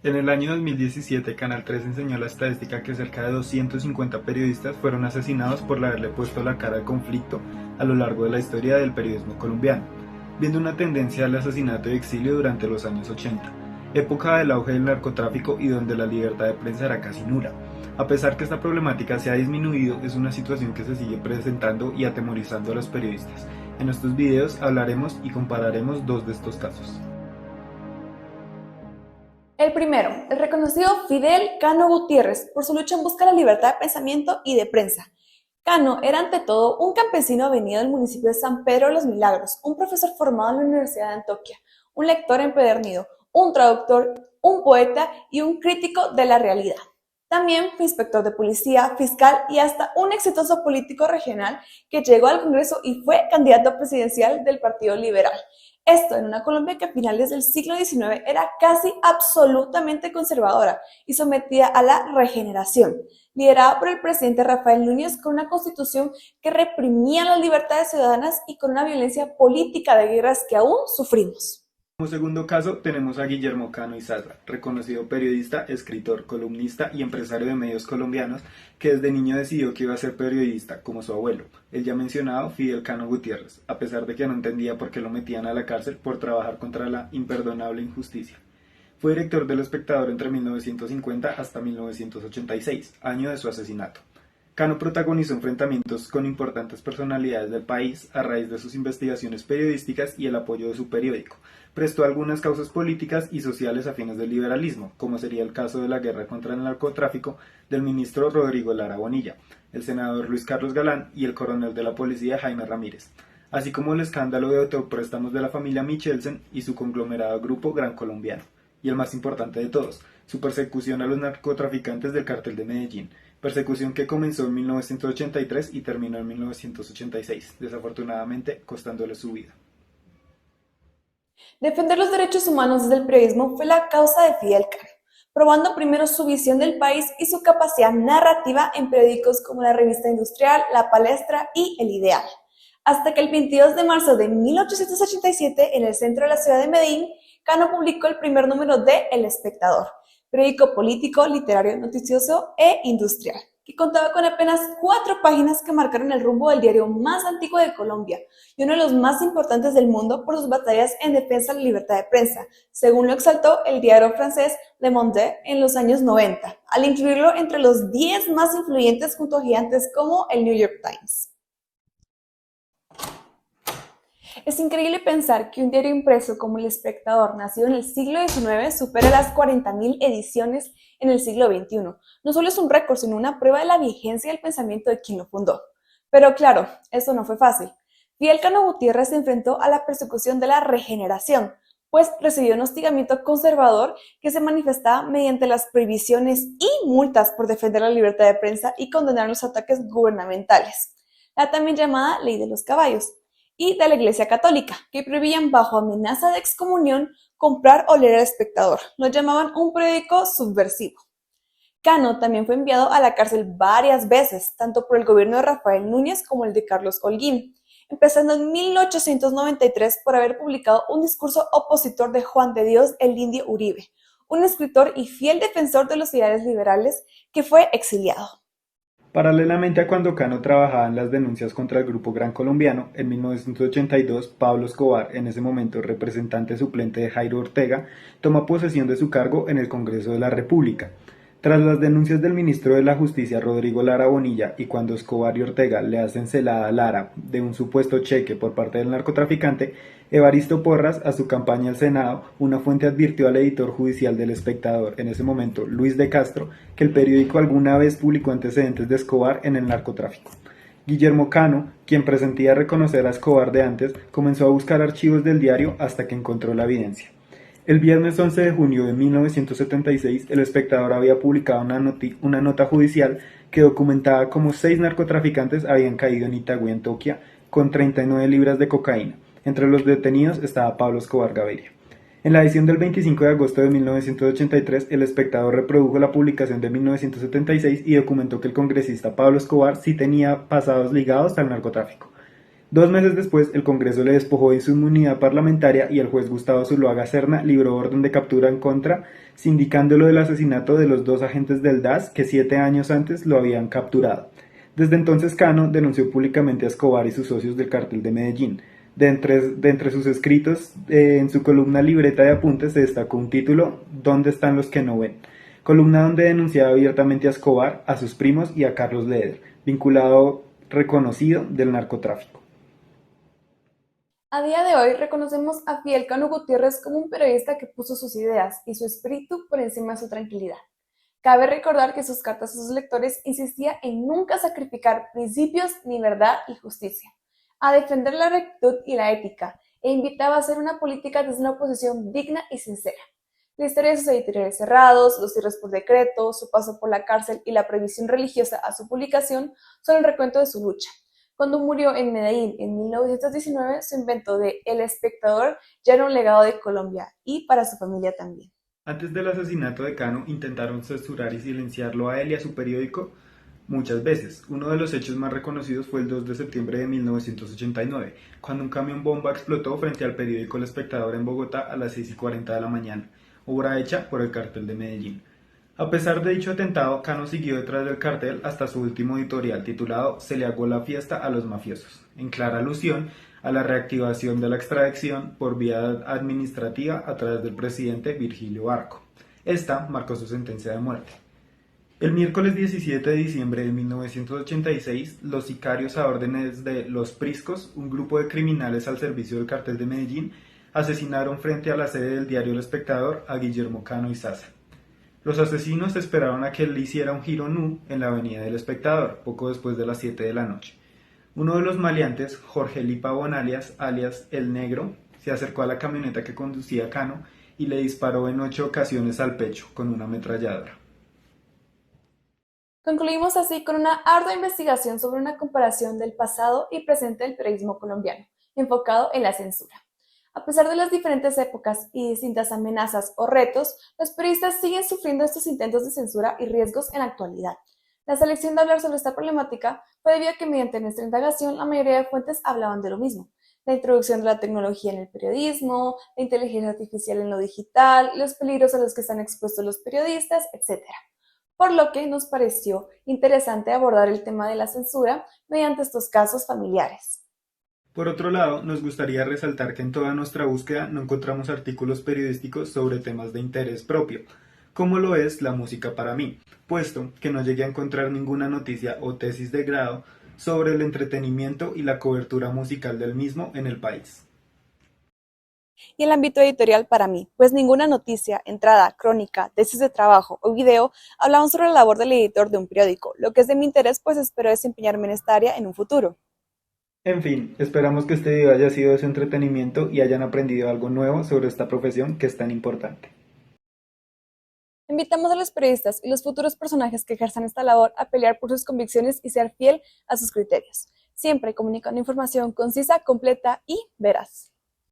En el año 2017, Canal 3 enseñó la estadística que cerca de 250 periodistas fueron asesinados por haberle puesto la cara al conflicto a lo largo de la historia del periodismo colombiano, viendo una tendencia al asesinato y exilio durante los años 80, época del auge del narcotráfico y donde la libertad de prensa era casi nula. A pesar que esta problemática se ha disminuido, es una situación que se sigue presentando y atemorizando a los periodistas. En estos videos hablaremos y compararemos dos de estos casos. El primero, el reconocido Fidel Cano Gutiérrez, por su lucha en busca de la libertad de pensamiento y de prensa. Cano era ante todo un campesino venido del municipio de San Pedro de los Milagros, un profesor formado en la Universidad de Antioquia, un lector empedernido, un traductor, un poeta y un crítico de la realidad. También fue inspector de policía, fiscal y hasta un exitoso político regional que llegó al Congreso y fue candidato presidencial del Partido Liberal. Esto en una Colombia que a finales del siglo XIX era casi absolutamente conservadora y sometida a la regeneración, liderada por el presidente Rafael Núñez con una constitución que reprimía las libertades ciudadanas y con una violencia política de guerras que aún sufrimos. Como segundo caso tenemos a Guillermo Cano Izaza, reconocido periodista, escritor, columnista y empresario de medios colombianos que desde niño decidió que iba a ser periodista, como su abuelo, el ya mencionado Fidel Cano Gutiérrez, a pesar de que no entendía por qué lo metían a la cárcel por trabajar contra la imperdonable injusticia. Fue director del Espectador entre 1950 hasta 1986, año de su asesinato. Cano protagonizó enfrentamientos con importantes personalidades del país a raíz de sus investigaciones periodísticas y el apoyo de su periódico. Prestó algunas causas políticas y sociales afines del liberalismo, como sería el caso de la guerra contra el narcotráfico del ministro Rodrigo Lara Bonilla, el senador Luis Carlos Galán y el coronel de la policía Jaime Ramírez, así como el escándalo de autopréstamos de la familia Michelsen y su conglomerado grupo Gran Colombiano. Y el más importante de todos, su persecución a los narcotraficantes del Cártel de Medellín, persecución que comenzó en 1983 y terminó en 1986, desafortunadamente costándole su vida. Defender los derechos humanos desde el periodismo fue la causa de Fidel Cano, probando primero su visión del país y su capacidad narrativa en periódicos como la Revista Industrial, La Palestra y El Ideal. Hasta que el 22 de marzo de 1887, en el centro de la ciudad de Medellín, Cano publicó el primer número de El Espectador, periódico político, literario, noticioso e industrial, que contaba con apenas 4 páginas que marcaron el rumbo del diario más antiguo de Colombia y uno de los más importantes del mundo por sus batallas en defensa de la libertad de prensa, según lo exaltó el diario francés Le Monde en los años 90, al incluirlo entre los 10 más influyentes junto a gigantes como el New York Times. Es increíble pensar que un diario impreso como El Espectador, nacido en el siglo XIX, supera las 40.000 ediciones en el siglo XXI. No solo es un récord, sino una prueba de la vigencia del pensamiento de quien lo fundó. Pero claro, eso no fue fácil. Fidel Cano Gutiérrez se enfrentó a la persecución de la regeneración, pues recibió un hostigamiento conservador que se manifestaba mediante las prohibiciones y multas por defender la libertad de prensa y condenar los ataques gubernamentales, la también llamada Ley de los Caballos, y de la Iglesia Católica, que prohibían bajo amenaza de excomunión comprar o leer al Espectador. Lo llamaban un periódico subversivo. Cano también fue enviado a la cárcel varias veces, tanto por el gobierno de Rafael Núñez como el de Carlos Holguín, empezando en 1893 por haber publicado un discurso opositor de Juan de Dios el Indio Uribe, un escritor y fiel defensor de los ideales liberales que fue exiliado. Paralelamente a cuando Cano trabajaba en las denuncias contra el Grupo Gran Colombiano, en 1982 Pablo Escobar, en ese momento representante suplente de Jairo Ortega, toma posesión de su cargo en el Congreso de la República. Tras las denuncias del ministro de la Justicia Rodrigo Lara Bonilla y cuando Escobar y Ortega le hacen celada a Lara de un supuesto cheque por parte del narcotraficante, Evaristo Porras, a su campaña al Senado, una fuente advirtió al editor judicial del Espectador, en ese momento Luis de Castro, que el periódico alguna vez publicó antecedentes de Escobar en el narcotráfico. Guillermo Cano, quien presentía reconocer a Escobar de antes, comenzó a buscar archivos del diario hasta que encontró la evidencia. El viernes 11 de junio de 1976, El Espectador había publicado una nota judicial que documentaba cómo 6 narcotraficantes habían caído en Itagüí, Antioquia, con 39 libras de cocaína. Entre los detenidos estaba Pablo Escobar Gaviria. En la edición del 25 de agosto de 1983, El Espectador reprodujo la publicación de 1976 y documentó que el congresista Pablo Escobar sí tenía pasados ligados al narcotráfico. 2 meses después, el Congreso le despojó de su inmunidad parlamentaria y el juez Gustavo Zuloaga Serna libró orden de captura en contra, sindicándolo del asesinato de los 2 agentes del DAS que 7 años antes lo habían capturado. Desde entonces Cano denunció públicamente a Escobar y sus socios del Cartel de Medellín. De entre sus escritos, en su columna Libreta de Apuntes se destacó un título, ¿Dónde están los que no ven?, columna donde denunciaba abiertamente a Escobar, a sus primos y a Carlos Leder, vinculado reconocido del narcotráfico. A día de hoy reconocemos a Fidel Cano Gutiérrez como un periodista que puso sus ideas y su espíritu por encima de su tranquilidad. Cabe recordar que sus cartas a sus lectores insistía en nunca sacrificar principios ni verdad y justicia, a defender la rectitud y la ética, e invitaba a hacer una política desde una posición digna y sincera. La historia de sus editoriales cerrados, los cierres por decreto, su paso por la cárcel y la prohibición religiosa a su publicación son el recuento de su lucha. Cuando murió en Medellín en 1919, su invento de El Espectador ya era un legado de Colombia y para su familia también. Antes del asesinato de Cano, intentaron censurar y silenciarlo a él y a su periódico muchas veces. Uno de los hechos más reconocidos fue el 2 de septiembre de 1989, cuando un camión bomba explotó frente al periódico El Espectador en Bogotá a las 6:40 de la mañana, obra hecha por el Cartel de Medellín. A pesar de dicho atentado, Cano siguió detrás del cartel hasta su último editorial titulado Se le agó la fiesta a los mafiosos, en clara alusión a la reactivación de la extradición por vía administrativa a través del presidente Virgilio Barco. Esta marcó su sentencia de muerte. El miércoles 17 de diciembre de 1986, los sicarios a órdenes de Los Priscos, un grupo de criminales al servicio del Cartel de Medellín, asesinaron frente a la sede del diario El Espectador a Guillermo Cano Izaza. Los asesinos esperaron a que él hiciera un giro nu en la avenida del Espectador, poco después de las 7 de la noche. Uno de los maleantes, Jorge Lipa Bonalias, alias El Negro, se acercó a la camioneta que conducía Cano y le disparó en 8 ocasiones al pecho con una ametralladora. Concluimos así con una ardua investigación sobre una comparación del pasado y presente del periodismo colombiano, enfocado en la censura. A pesar de las diferentes épocas y distintas amenazas o retos, los periodistas siguen sufriendo estos intentos de censura y riesgos en la actualidad. La selección de hablar sobre esta problemática fue debido a que mediante nuestra indagación la mayoría de fuentes hablaban de lo mismo: la introducción de la tecnología en el periodismo, la inteligencia artificial en lo digital, los peligros a los que están expuestos los periodistas, etc. Por lo que nos pareció interesante abordar el tema de la censura mediante estos casos familiares. Por otro lado, nos gustaría resaltar que en toda nuestra búsqueda no encontramos artículos periodísticos sobre temas de interés propio, como lo es la música para mí, puesto que no llegué a encontrar ninguna noticia o tesis de grado sobre el entretenimiento y la cobertura musical del mismo en el país. Y el ámbito editorial para mí, pues ninguna noticia, entrada, crónica, tesis de trabajo o video hablaban sobre la labor del editor de un periódico, lo que es de mi interés, pues espero desempeñarme en esta área en un futuro. En fin, esperamos que este video haya sido de su entretenimiento y hayan aprendido algo nuevo sobre esta profesión que es tan importante. Invitamos a los periodistas y los futuros personajes que ejerzan esta labor a pelear por sus convicciones y ser fiel a sus criterios, siempre comunicando información concisa, completa y veraz.